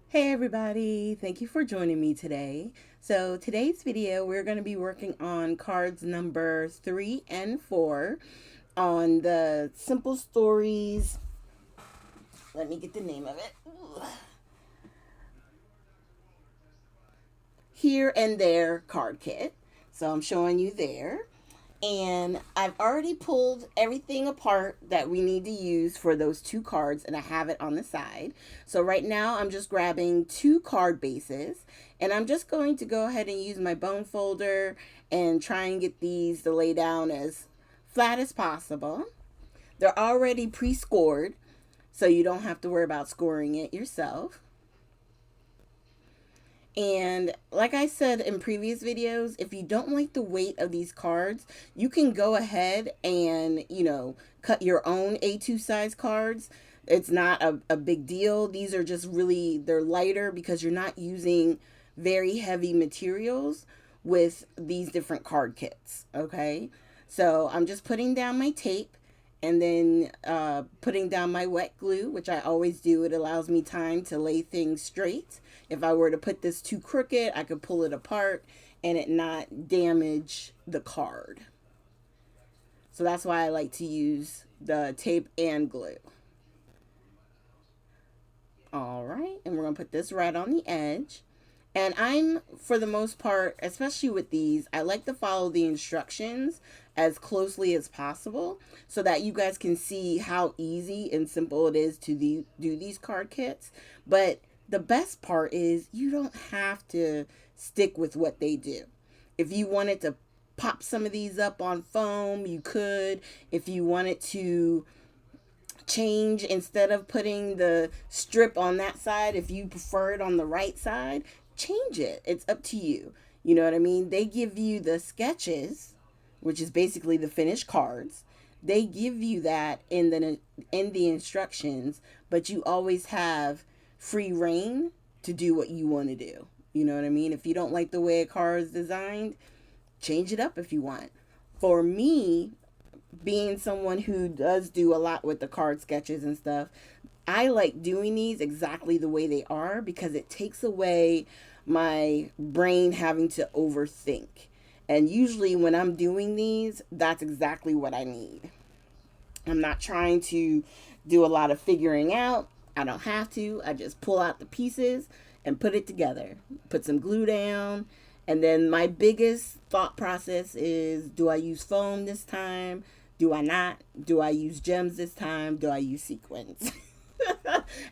Hey everybody, thank you for joining me today. So today's video we're going to be working on cards number 3 and 4 on the Simple Stories. Let me get the name of it. Here and There card kit. So I'm showing you there. And I've already pulled everything apart that we need to use for those two cards, and I have it on the side. So right now I'm just grabbing two card bases, and I'm just going to go ahead and use my bone folder and try and get these to lay down as flat as possible. They're already pre-scored, so you don't have to worry about scoring it yourself. And like I said in previous videos, if you don't like the weight of these cards, you can go ahead and, cut your own A2 size cards. It's not a big deal. These are just really, they're lighter because you're not using very heavy materials with these different card kits. Okay. So I'm just putting down my tape and then putting down my wet glue, which I always do. It allows me time to lay things straight. If I were to put this too crooked, I could pull it apart and it not damage the card. So that's why I like to use the tape and glue. All right, and we're going to put this right on the edge. And I'm, for the most part, especially with these, I like to follow the instructions as closely as possible so that you guys can see how easy and simple it is to do these card kits. But the best part is you don't have to stick with what they do. If you wanted to pop some of these up on foam, you could. If you wanted to change, instead of putting the strip on that side, if you prefer it on the right side, change it. It's up to you. You know what I mean? They give you the sketches, which is basically the finished cards. They give you that in the instructions, but you always have free reign to do what you want to do. You know what I mean? If you don't like the way a card is designed, change it up if you want. For me, being someone who does do a lot with the card sketches and stuff, I like doing these exactly the way they are because it takes away my brain having to overthink. And usually, when I'm doing these, that's exactly what I need. I'm not trying to do a lot of figuring out. I don't have to. I just pull out the pieces and put it together. Put some glue down. And then my biggest thought process is, do I use foam this time? Do I not? Do I use gems this time? Do I use sequins?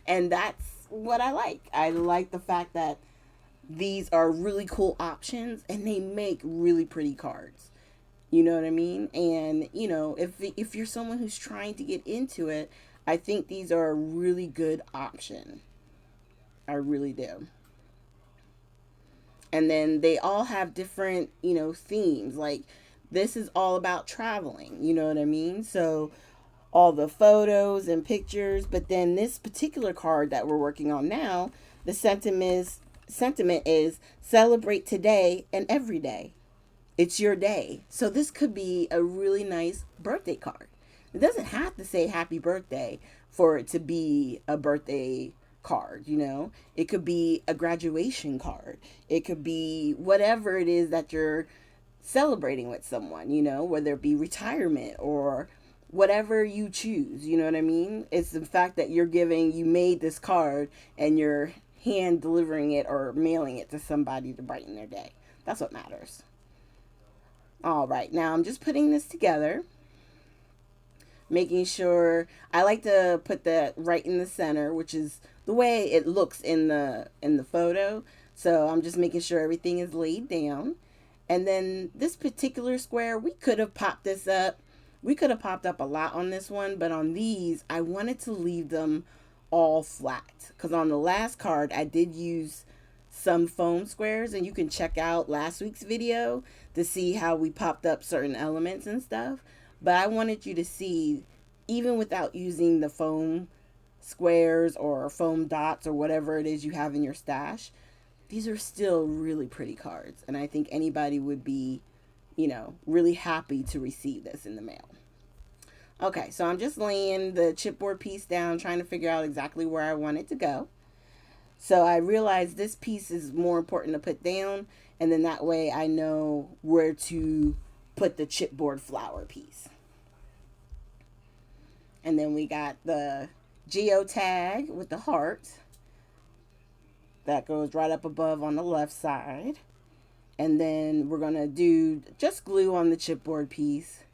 And that's what I like. I like the fact that these are really cool options and they make really pretty cards. You know what I mean? And if you're someone who's trying to get into it, I think these are a really good option. I really do. And then they all have different, themes. Like this is all about traveling, you know what I mean? So all the photos and pictures, but then this particular card that we're working on now, the sentiment is celebrate today and every day. It's your day. So this could be a really nice birthday card. It doesn't have to say happy birthday for it to be a birthday card. It could be a graduation card. It could be whatever it is that you're celebrating with someone, whether it be retirement or whatever you choose. You know what I mean? It's the fact that you made this card and you're hand delivering it or mailing it to somebody to brighten their day. That's what matters. All right, now I'm just putting this together, making sure I like to put that right in the center, which is the way it looks in the photo. So I'm just making sure everything is laid down. And then this particular square, we could have popped this up. We could have popped up a lot on this one, but on these, I wanted to leave them all flat. Because on the last card, I did use some foam squares, and you can check out last week's video to see how we popped up certain elements and stuff. But I wanted you to see, even without using the foam squares or foam dots or whatever it is you have in your stash, these are still really pretty cards. And I think anybody would be, really happy to receive this in the mail. Okay, so I'm just laying the chipboard piece down, trying to figure out exactly where I want it to go. So I realized this piece is more important to put down, and then that way I know where to put the chipboard flower piece. And then we got the geotag with the heart that goes right up above on the left side. And then we're going to do just glue on the chipboard piece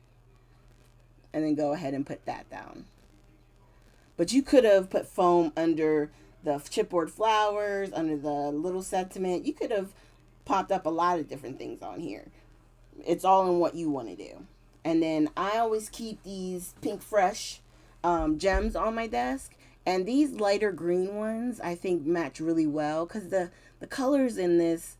and then go ahead and put that down. But you could have put foam under the chipboard flowers, under the little sentiment. You could have popped up a lot of different things on here. It's all in what you want to do. And then I always keep these Pink Fresh gems on my desk. And these lighter green ones I think match really well because the colors in this,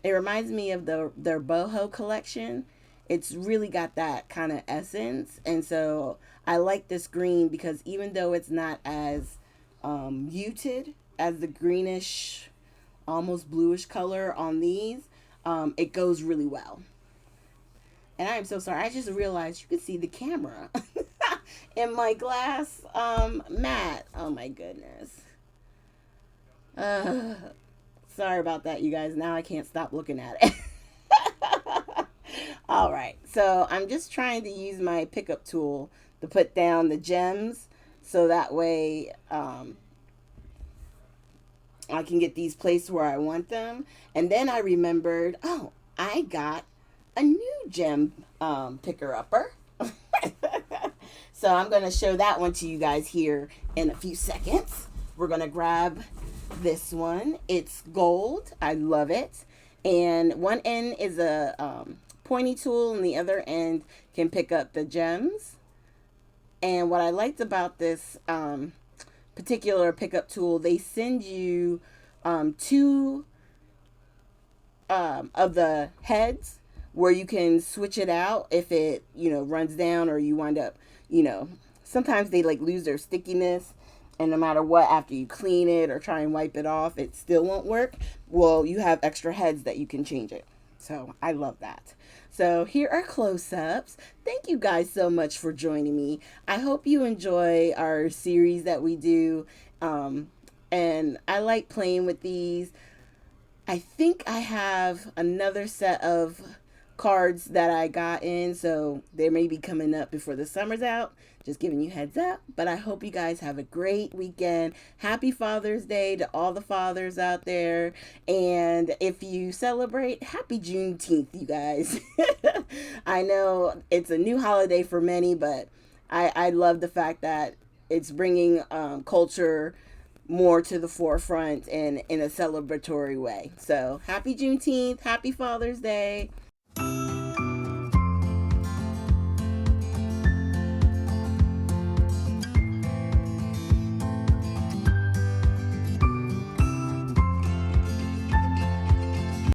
it reminds me of their boho collection. It's really got that kind of essence. And so I like this green because even though it's not as muted as the greenish, almost bluish color on these, it goes really well. And I am so sorry. I just realized you can see the camera in my glass mat. Oh my goodness. Uh, Sorry about that, you guys. Now I can't stop looking at it. All right. So I'm just trying to use my pickup tool to put down the gems so that way I can get these placed where I want them. And then I remembered, oh, I got a new gem picker-upper. So I'm going to show that one to you guys here in a few seconds. We're going to grab this one. It's gold. I love it. And one end is a pointy tool and the other end can pick up the gems. And what I liked about this particular pickup tool, they send you two of the heads where you can switch it out if it, runs down or you wind up, sometimes they like lose their stickiness. And no matter what, after you clean it or try and wipe it off, it still won't work. Well, you have extra heads that you can change it. So I love that. So here are close-ups. Thank you guys so much for joining me. I hope you enjoy our series that we do. And I like playing with these. I think I have another set of cards that I got in, so they may be coming up before the summer's out. Just giving you heads up. But I hope you guys have a great weekend. Happy Father's Day to all the fathers out there. And if you celebrate, happy Juneteenth, you guys. I know it's a new holiday for many, but I love the fact that it's bringing culture more to the forefront and in a celebratory way. So happy Juneteenth. Happy Father's Day.